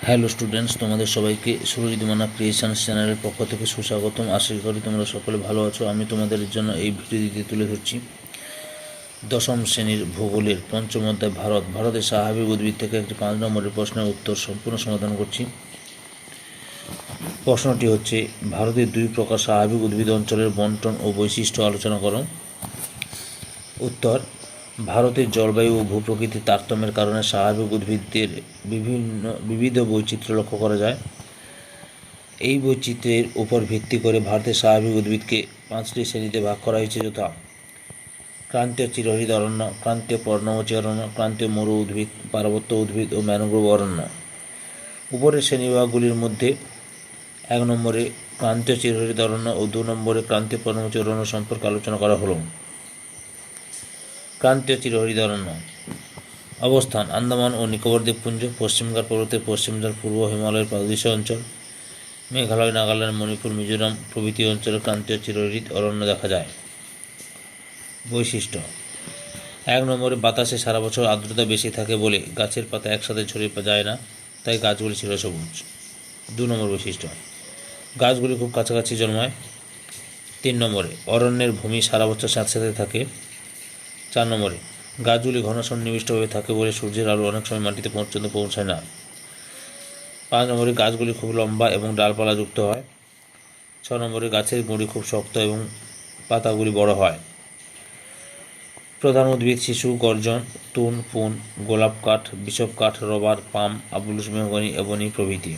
Hello students, তোমাদের সবাইকে Surajit Manna creations চ্যানেলের পক্ষ থেকে সুস্বাগতম। আশা করি তোমরা সকলে ভালো আছো। আমি তোমাদের জন্য এই ভিডিওটিতে তুলে ধরছি দশম শ্রেণীর ভূগোলের পঞ্চম অধ্যায় ভারতের স্বাভাবিক উদ্ভিদ থেকে একটি 5 নম্বরের প্রশ্নের উত্তর সম্পূর্ণ সমাধান করছি। প্রশ্নটি হচ্ছে, ভারতের 2 প্রকার স্বাভাবিক উদ্ভিদ অঞ্চলের বন্টন ও বৈশিষ্ট্য আলোচনা করো। উত্তর: ভারতের জলবায়ু ও ভূপ্রকৃতির তারতম্যের কারণে স্বাভাবিক উদ্ভিদের বিবিধ বৈচিত্র্য লক্ষ্য করা যায়। এই বৈচিত্র্যের উপর ভিত্তি করে ভারতের স্বাভাবিক উদ্ভিদকে 5টি শ্রেণীতে ভাগ করা হয়েছে, যথা ক্রান্তীয় চিরহরিৎ অরণ্য, ক্রান্তীয় পর্ণমোচী অরণ্য, ক্রান্তীয় মরু উদ্ভিদ, পার্বত্য উদ্ভিদ ও ম্যানগ্রোভ অরণ্য। উপরের শ্রেণীবিভাগগুলির মধ্যে 1 নম্বরে ক্রান্তীয় চিরহরিৎ অরণ্য ও 2 নম্বরে ক্রান্তীয় পর্ণমোচী অরণ্য সম্পর্কে আলোচনা করা হলো। ক্রান্তীয় চিরহরিৎ অরণ্য অবস্থান: আন্দামান ও নিকোবর দ্বীপপুঞ্জ, পশ্চিমঘাট পর্বতের পশ্চিমঢাল, পূর্ব হিমালয়ের পাদদেশীয় অঞ্চল, মেঘালয়, নাগাল্যান্ড, মণিপুর, মিজোরাম প্রভৃতি অঞ্চলে ক্রান্তীয় চিরহরিৎ অরণ্য দেখা যায়। বৈশিষ্ট্য: 1 নম্বরে বাতাসে সারা বছর আর্দ্রতা বেশি থাকে বলে গাছের পাতা একসাথে ঝরে যায় না, তাই গাছগুলি চিরসবুজ। 2 নম্বর বৈশিষ্ট্য: গাছগুলি খুব কাছাকাছি জন্মায়। 3 নম্বরে অরণ্যের ভূমি সারা বছর স্যাঁতসেঁতে থাকে। 4 নম্বরে গাছগুলি ঘন সন্নিবিষ্টভাবে থাকে বলে সূর্যের আলো অনেক সময় মাটিতে পর্যন্ত পৌঁছায় না। 5 নম্বরে গাছগুলি খুব লম্বা এবং ডালপালাযুক্ত হয়। 6 নম্বরে গাছের গুঁড়ি খুব শক্ত এবং পাতাগুলি বড় হয়। প্রধান উদ্ভিদ: শিশু, গর্জন, তুন, পুন, গোলাপ কাঠ, বিষব কাঠ, রবার, পাম, আবুলুস মেহগনি, এবনি প্রভৃতি।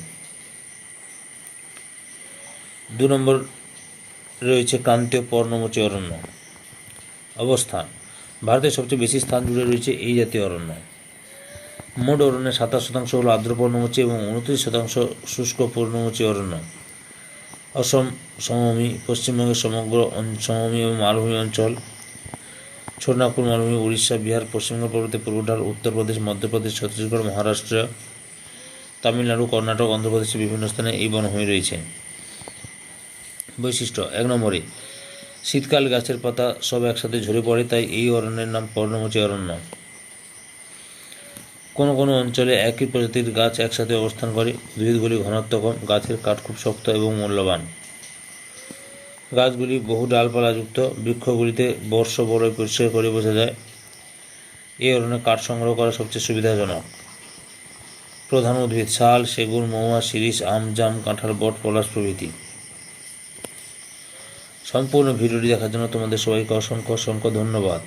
2 নম্বর রয়েছে ক্রান্তীয় পর্ণমোচী অরণ্য। অবস্থান: ভারতের সবচেয়ে বেশি স্থান জুড়ে রয়েছে এই জাতীয় অরণ্য। মোট অরণ্যের 27% হল আর্দ্র পর্ণমোচী এবং 29% শুষ্ক পর্ণমোচী অরণ্য। অসম সমভূমি, পশ্চিমবঙ্গের সমগ্র সমভূমি এবং মালভূমি অঞ্চল, ছোটনাগপুর মালভূমি, উড়িষ্যা, বিহার, পশ্চিমবঙ্গ পর্বতের পূর্বঢাল, উত্তরপ্রদেশ, মধ্যপ্রদেশ, ছত্তিশগড়, মহারাষ্ট্র, তামিলনাড়ু, কর্ণাটক, অন্ধ্রপ্রদেশের বিভিন্ন স্থানে এই বনভূমি রয়েছে। বৈশিষ্ট্য: 1 নম্বরে শীতকাল গাছের পাতা সব একসাথে ঝরে পড়ে, তাই এই অরণ্যের নাম পর্ণমোচী অরণ্য। কোনো কোনো অঞ্চলে একই প্রজাতির গাছ একসাথে অবস্থান করে। উদ্ভিদগুলি ঘনত্ব কম, গাছের কাঠ খুব শক্ত এবং মূল্যবান। গাছগুলি বহু ডালপালাযুক্ত, বৃক্ষগুলিতে বর্ষ বড়ই পরিষ্কার করে বোঝা যায়। এই অরণ্যে কাঠ সংগ্রহ করা সবচেয়ে সুবিধাজনক। প্রধান উদ্ভিদ: শাল, সেগুন, মহুয়া, শিরীষ, আম, জাম, কাঁঠাল, বট, পলাশ প্রভৃতি। সম্পূর্ণ ভিডিওটি দেখার জন্য তোমাদের সবাইকে অসংখ্য ধন্যবাদ।